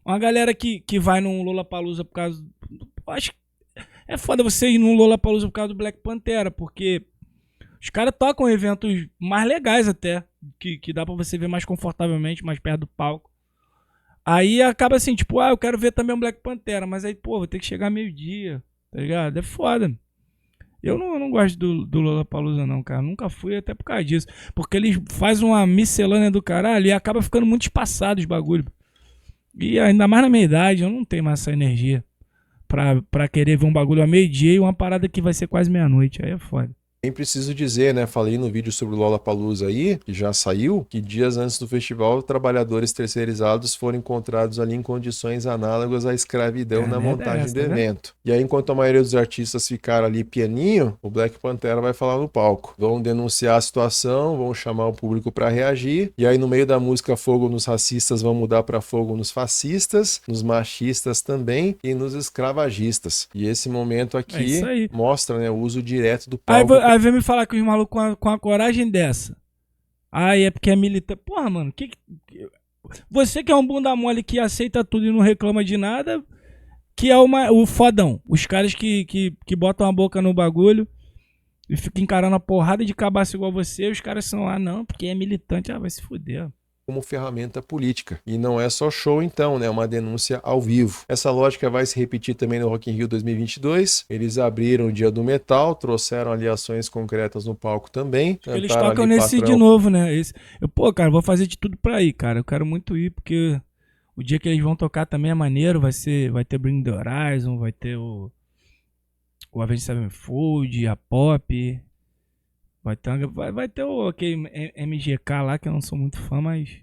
uma galera que vai num Lollapalooza por causa... Acho que é foda você ir num Lollapalooza por causa do Black Pantera, porque os caras tocam eventos mais legais até, que dá pra você ver mais confortavelmente, mais perto do palco. Aí acaba assim, tipo, eu quero ver também o Black Pantera, mas aí, pô, vou ter que chegar meio-dia, tá ligado? É foda. Eu não gosto do Lollapalooza não, cara. Nunca fui até por causa disso. Porque eles fazem uma miscelânea do caralho e acaba ficando muito espaçado os bagulho. E ainda mais na minha idade, eu não tenho mais essa energia pra querer ver um bagulho a meio-dia e uma parada que vai ser quase meia-noite. Aí é foda.
Nem preciso dizer, né? Falei no vídeo sobre o Lollapalooza aí, que já saiu, que dias antes do festival, trabalhadores terceirizados foram encontrados ali em condições análogas à escravidão na montagem do evento. E aí, enquanto a maioria dos artistas ficaram ali pianinho, o Black Pantera vai falar no palco. Vão denunciar a situação, vão chamar o público para reagir, e aí no meio da música Fogo nos Racistas vão mudar para Fogo nos Fascistas, nos machistas também e nos escravagistas. E esse momento aqui mostra, né, o uso direto do palco.
Aí vem me falar que os malucos com a coragem dessa. É porque é militante. Porra, mano, você que é um bunda mole que aceita tudo e não reclama de nada, que é o fodão. Os caras que botam a boca no bagulho e ficam encarando a porrada de cabaço igual você, os caras são não, porque é militante, vai se fuder.
Como ferramenta política. E não é só show então, né? É uma denúncia ao vivo. Essa lógica vai se repetir também no Rock in Rio 2022. Eles abriram o Dia do Metal, trouxeram ali ações concretas no palco também.
Eles tocam nesse de novo, né? Cara, vou fazer de tudo pra ir, cara. Eu quero muito ir, porque o dia que eles vão tocar também é maneiro. Vai ter Bring the Horizon, vai ter o Avenged Sevenfold, a Pop... Vai ter aquele MGK lá, que eu não sou muito fã, mas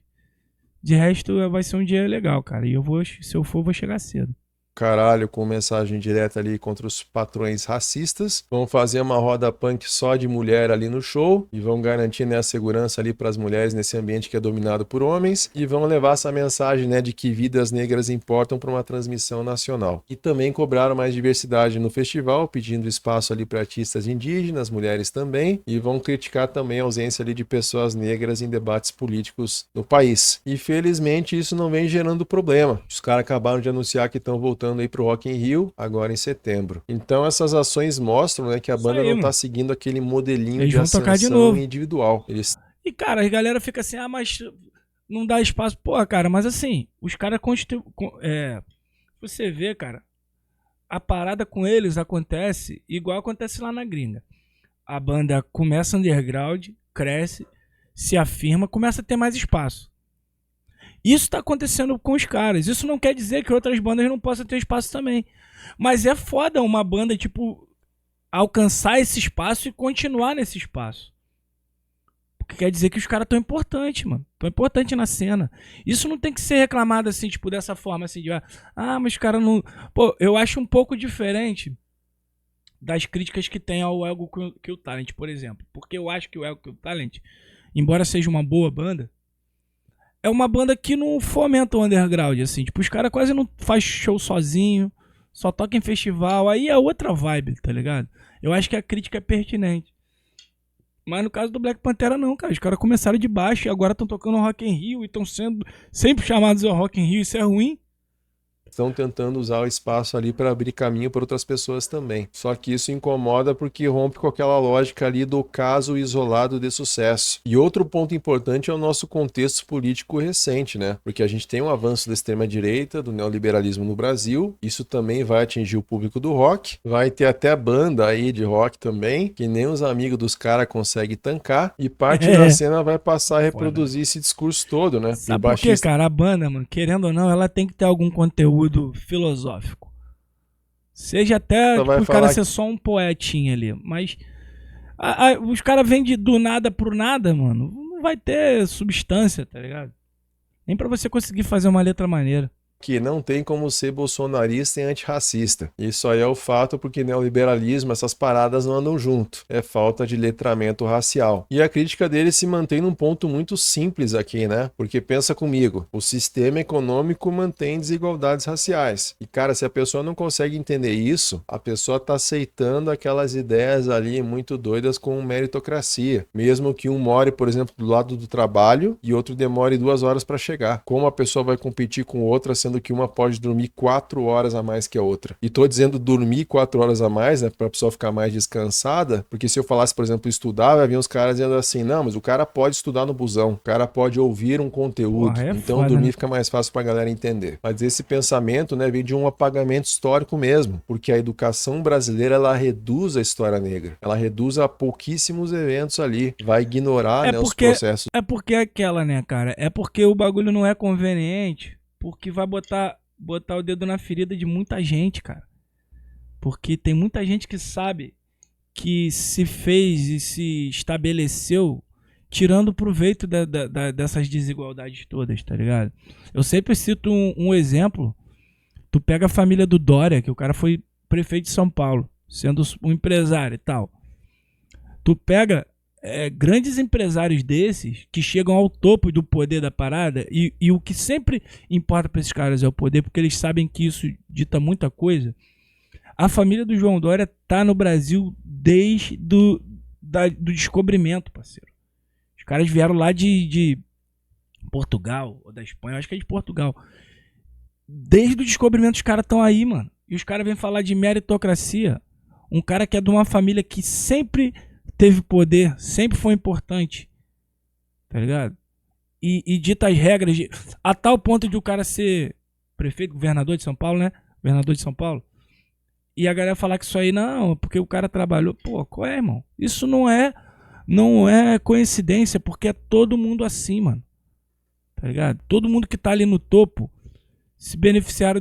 de resto vai ser um dia legal, cara. E se eu for, vou chegar cedo.
caralho com mensagem direta ali contra os patrões racistas. Vão fazer uma roda punk só de mulher ali no show e vão garantir, né, a segurança ali para as mulheres nesse ambiente que é dominado por homens e vão levar essa mensagem, né, de que vidas negras importam para uma transmissão nacional. E também cobraram mais diversidade no festival, pedindo espaço ali para artistas indígenas, mulheres também, e vão criticar também a ausência ali de pessoas negras em debates políticos no país. E felizmente isso não vem gerando problema. Os caras acabaram de anunciar que estão voltando aí pro Rock in Rio, agora em setembro. Então essas ações mostram, né, que a banda não tá seguindo aquele modelinho
eles
de
vão tocar de
ascensão
novo.
individual. Eles...
E, cara, a galera fica assim, mas não dá espaço. Pô, cara, mas assim, os caras você vê, cara, a parada com eles acontece igual acontece lá na gringa. A banda começa underground, cresce, se afirma, começa a ter mais espaço. Isso tá acontecendo com os caras. Isso não quer dizer que outras bandas não possam ter espaço também. Mas é foda uma banda, tipo, alcançar esse espaço e continuar nesse espaço. Porque quer dizer que os caras tão importantes, mano. Tão importantes na cena. Isso não tem que ser reclamado assim, tipo, dessa forma, assim, de mas os caras não... Pô, eu acho um pouco diferente das críticas que tem ao Ego Kill Talent, por exemplo. Porque eu acho que o Ego Kill Talent, embora seja uma boa banda, é uma banda que não fomenta o underground, assim. Tipo, os caras quase não faz show sozinho, só toca em festival. Aí é outra vibe, tá ligado? Eu acho que a crítica é pertinente. Mas no caso do Black Pantera não, cara. Os caras começaram de baixo e agora estão tocando Rock in Rio e estão sendo sempre chamados ao Rock in Rio. Isso é ruim?
Estão tentando usar o espaço ali para abrir caminho para outras pessoas também. Só que isso incomoda porque rompe com aquela lógica ali do caso isolado de sucesso. E outro ponto importante é o nosso contexto político recente, né? Porque a gente tem um avanço da extrema-direita, do neoliberalismo no Brasil. Isso também vai atingir o público do rock. Vai ter até banda aí de rock também, que nem os amigos dos caras conseguem tancar. E parte da cena vai passar a reproduzir esse discurso todo, né?
Sabe por quê, cara? A banda, mano, querendo ou não, ela tem que ter algum conteúdo filosófico. Seja até tipo, o cara ser só um poetinho ali. Mas os caras vêm do nada pro nada, mano. Não vai ter substância, tá ligado? Nem pra você conseguir fazer uma letra maneira.
Que não tem como ser bolsonarista e antirracista. Isso aí é o fato porque neoliberalismo, essas paradas não andam junto. É falta de letramento racial. E a crítica dele se mantém num ponto muito simples aqui, né? Porque pensa comigo, o sistema econômico mantém desigualdades raciais. E cara, se a pessoa não consegue entender isso, a pessoa tá aceitando aquelas ideias ali muito doidas com meritocracia. Mesmo que um more, por exemplo, do lado do trabalho e outro demore 2 horas para chegar. Como a pessoa vai competir com outra sendo que uma pode dormir 4 horas a mais que a outra. E tô dizendo dormir 4 horas a mais, né, pra pessoa ficar mais descansada, porque se eu falasse, por exemplo, estudar, vai vir uns caras dizendo assim, não, mas o cara pode estudar no busão, o cara pode ouvir um conteúdo, então foda, dormir, né? Fica mais fácil pra galera entender. Mas esse pensamento, né, vem de um apagamento histórico mesmo, porque a educação brasileira, ela reduz a história negra, ela reduz a pouquíssimos eventos ali, vai ignorar, né, os processos.
É porque aquela, né, cara, é porque o bagulho não é conveniente, porque vai botar o dedo na ferida de muita gente, cara. Porque tem muita gente que sabe que se fez e se estabeleceu tirando proveito dessas desigualdades todas, tá ligado? Eu sempre cito um exemplo. Tu pega a família do Dória, que o cara foi prefeito de São Paulo, sendo um empresário e tal. Tu pega grandes empresários desses que chegam ao topo do poder da parada e o que sempre importa para esses caras é o poder, porque eles sabem que isso dita muita coisa. A família do João Dória tá no Brasil desde do descobrimento, parceiro. Os caras vieram lá de Portugal ou da Espanha, eu acho que é de Portugal. Desde o descobrimento os caras estão aí, mano. E os caras vêm falar de meritocracia. Um cara que é de uma família que sempre teve poder, sempre foi importante, tá ligado? E dita as regras a tal ponto de o cara ser prefeito, governador de São Paulo, né? Governador de São Paulo. E a galera falar que isso aí não, porque o cara trabalhou. Pô, qual é, irmão? Isso não é coincidência, porque é todo mundo assim, mano. Tá ligado? Todo mundo que tá ali no topo se beneficiaram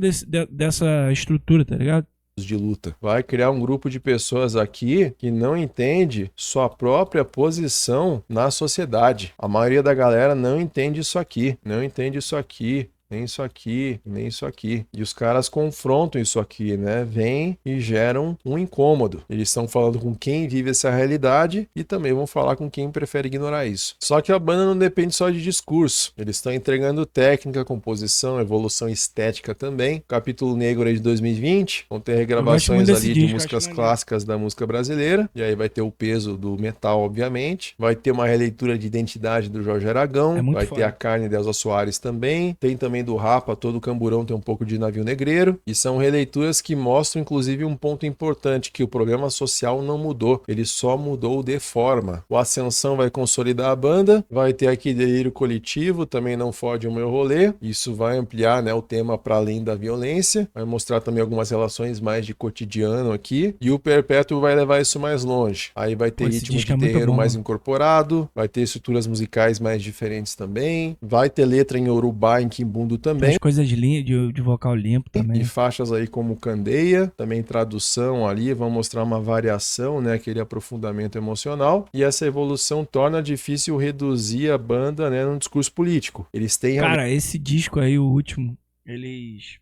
dessa estrutura, tá ligado?
De luta. Vai criar um grupo de pessoas aqui que não entende sua própria posição na sociedade. A maioria da galera não entende isso aqui, não entende isso aqui. nem isso aqui, nem isso aqui. E os caras confrontam isso aqui, né? Vêm e geram um incômodo. Eles estão falando com quem vive essa realidade e também vão falar com quem prefere ignorar isso. Só que a banda não depende só de discurso. Eles estão entregando técnica, composição, evolução estética também. Capítulo Negro aí de 2020, vão ter regravações ali de músicas clássicas da música brasileira. E aí vai ter o peso do metal, obviamente. Vai ter uma releitura de Identidade do Jorge Aragão. Vai ter a Carne de Elza Soares também. Tem também do Rapa, todo o Camburão tem um pouco de Navio Negreiro. E são releituras que mostram, inclusive, um ponto importante, que o programa social não mudou. Ele só mudou de forma. O Ascensão vai consolidar a banda. Vai ter aqui Delírio Coletivo, também Não Fode o Meu Rolê. Isso vai ampliar, né, o tema para além da violência. Vai mostrar também algumas relações mais de cotidiano aqui. E o Perpétuo vai levar isso mais longe. Aí vai ter ritmo de terreiro mais incorporado. Vai ter estruturas musicais mais diferentes também. Vai ter letra em Urubá, em Quimbundo também.
Tem coisas de vocal limpo também.
E faixas aí como Candeia, também tradução ali, vão mostrar uma variação, né, aquele aprofundamento emocional. E essa evolução torna difícil reduzir a banda, né, num discurso político. Eles têm...
Cara, esse disco aí, o último, eles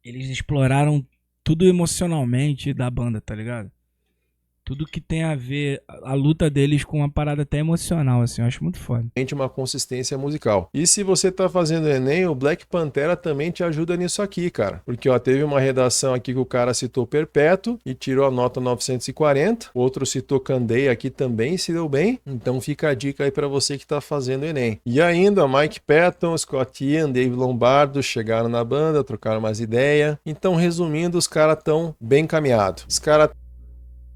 exploraram tudo emocionalmente da banda, tá ligado? Tudo que tem a ver, a luta deles com uma parada até emocional, assim, eu acho muito foda.
Uma consistência musical. E se você tá fazendo Enem, o Black Pantera também te ajuda nisso aqui, cara. Porque, ó, teve uma redação aqui que o cara citou Perpétuo e tirou a nota 940. O outro citou Candeia aqui também, se deu bem. Então fica a dica aí pra você que tá fazendo Enem. E ainda, Mike Patton, Scott Ian, Dave Lombardo chegaram na banda, trocaram umas ideias. Então, resumindo, os caras tão bem caminhados. Os caras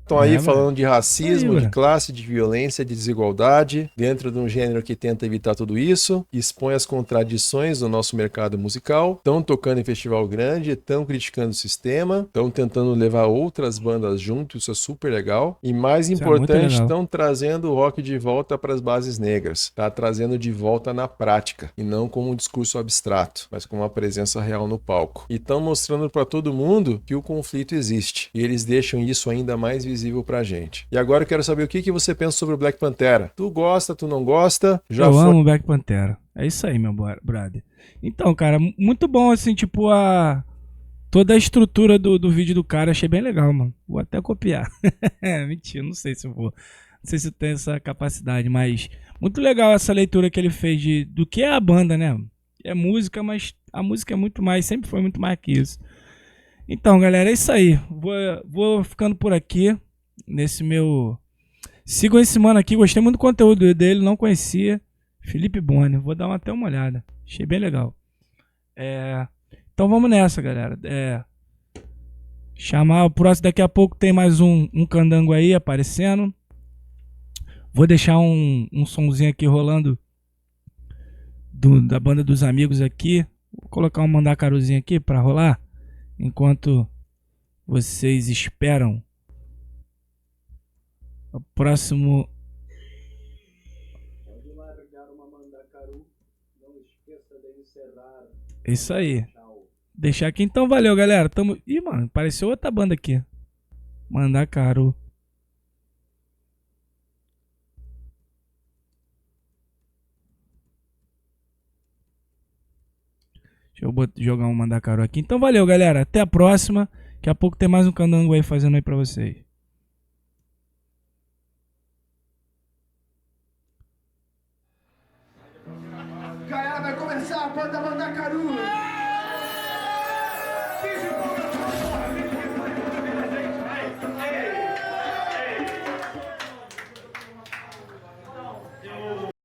estão aí falando de racismo, de classe, de violência, de desigualdade, dentro de um gênero que tenta evitar tudo isso, expõe as contradições do nosso mercado musical, estão tocando em festival grande, estão criticando o sistema, estão tentando levar outras bandas junto, isso é super legal. E mais importante, estão trazendo o rock de volta para as bases negras, tá trazendo de volta na prática, e não como um discurso abstrato, mas com uma presença real no palco. E estão mostrando para todo mundo que o conflito existe, e eles deixam isso ainda mais visível pra gente. E agora eu quero saber o que você pensa sobre o Black Pantera. Tu gosta, tu não gosta?
Eu amo o Black Pantera. É isso aí, meu brother. Então, cara, muito bom, assim, tipo, toda a estrutura do vídeo do cara, achei bem legal, mano. Vou até copiar. Mentira, não sei se eu vou. Não sei se eu tenho essa capacidade, mas muito legal essa leitura que ele fez do que é a banda, né? É música, mas a música é muito mais, sempre foi muito mais que isso. Então, galera, é isso aí. Vou ficando por aqui. Nesse meu... Sigam esse mano aqui. Gostei muito do conteúdo dele. Não conhecia. Felipe Boni. Vou dar até uma olhada. Achei bem legal. Então vamos nessa, galera. Chamar o próximo. Daqui a pouco tem mais um candango aí aparecendo. Vou deixar um sonzinho aqui rolando da banda dos amigos aqui. Vou colocar um mandacaruzinho aqui pra rolar. Enquanto vocês esperam o próximo. Pode largar uma mandacaru. Não esqueça de encerrar. Isso aí. Deixar aqui. Então valeu, galera. Ih, mano, apareceu outra banda aqui. Mandacaru. Deixa eu jogar um mandacaru aqui. Então valeu, galera. Até a próxima. Daqui a pouco tem mais um candango aí fazendo aí pra vocês.